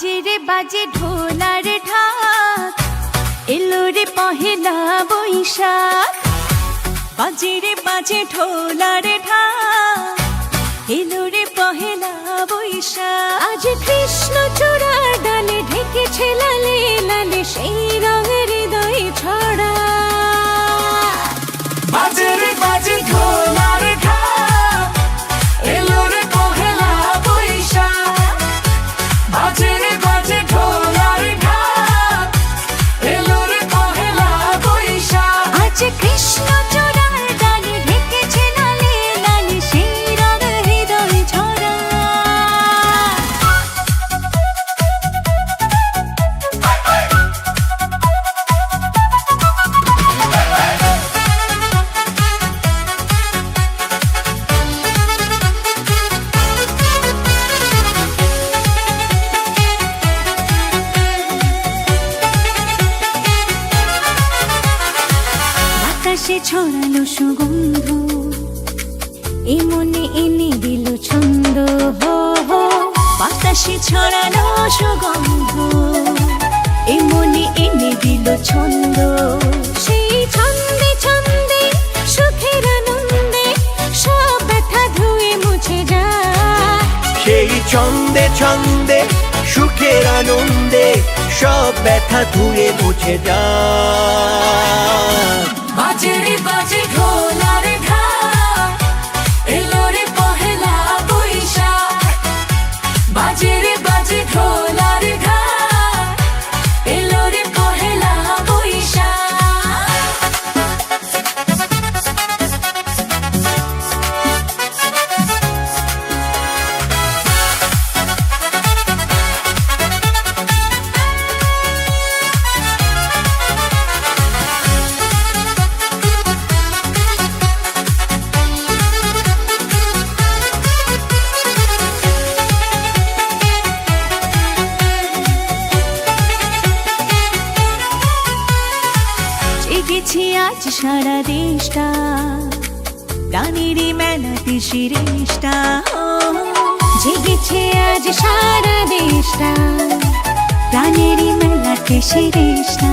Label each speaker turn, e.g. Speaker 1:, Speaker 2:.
Speaker 1: বাজে রে বাজে ঢোলার ঢাক, এলো রে পহেলা বৈশাখ। বাজে রে বাজে ঢোলার ঢাক, এলো রে পহেলা বৈশাখ। আজ কৃষ্ণ চূড়ার ডালে ঢেকেছে লালে লালে সেই রঙের হৃদয় ছড়া।
Speaker 2: বাজে রে বাজে ঢোলার ঢাক, এলো রে পহেলা বৈশাখ। বাজে রে বাজে ঢোলার ঢাক, এলো রে পহেলা বৈশাখ।
Speaker 1: আজ কৃষ্ণ চূড়ার ডালে ঢেকেছে লালে লালে সেই রঙের হৃদয় ছড়া। বাতাসে ছড়ালো সুগন্ধ, এ মনে এনে দিল ছন্দ। হো হো বাতাসে ছড়ালো সুগন্ধ, এ মনে এনে দিল ছন্দ। সেই ছন্দে ছন্দে সুখের আনন্দে সব ব্যথা ধুয়ে মুছে যায়।
Speaker 3: সেই ছন্দে ছন্দে সুখের আনন্দে সব ব্যথা ধুয়ে মুছে যায়।
Speaker 2: বাজে রে বাজে ঢোলার ঢাক, এলো রে পহেলা বৈশাখ। বাজে রে বাজে ঢোলার ঢাক, এলো রে পহেলা বৈশাখ।
Speaker 1: জেগেছে আজ সারা দেশটা, গানেরই মেলাতে শিরেশটা। জেগেছে আজ সারা দেশটা, গানেরই মেলাতে শিরেশটা।